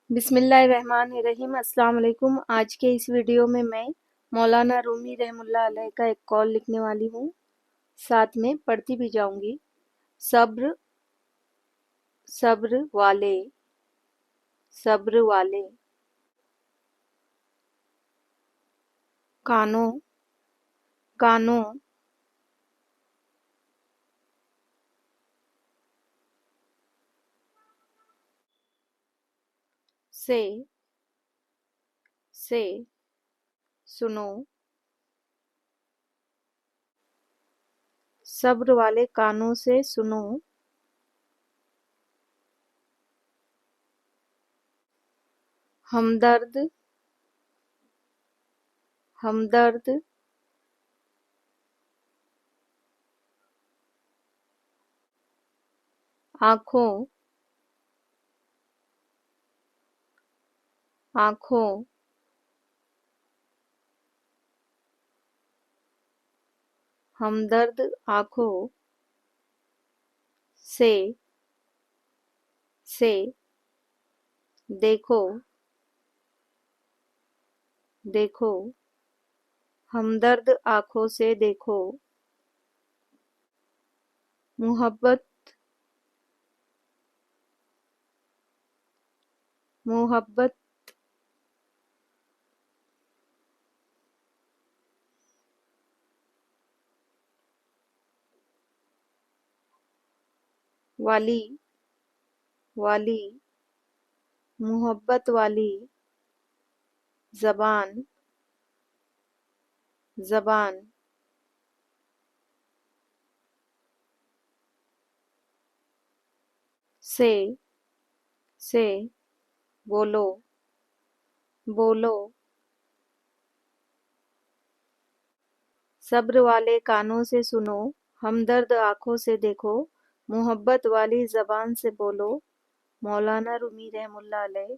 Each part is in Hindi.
बिस्मिल्लाहिर्रहमानिर्रहीम। अस्सलाम वालेकुम। आज के इस वीडियो में मैं मौलाना रूमी रहमुल्लाह अलैह का एक कॉल लिखने वाली हूँ, साथ में पढ़ती भी जाऊंगी। सब्र सब्र वाले, सब्र वाले, कानों कानों से से सुनो, सब्र वाले कानों से सुनो, हमदर्द हमदर्द आँखों आँखों हमदर्द आँखों से से देखो देखो, हमदर्द आँखों से देखो, मोहब्बत मोहब्बत वाली वाली मोहब्बत वाली ज़बान ज़बान से से बोलो बोलो, सब्र वाले कानों से सुनो, हमदर्द आँखों से देखो, मोहब्बत वाली ज़बान से बोलो। मौलाना रूमी रहमुल्लाह अलैह।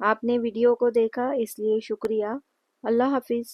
आपने वीडियो को देखा इसलिए शुक्रिया। अल्लाह हाफिज़।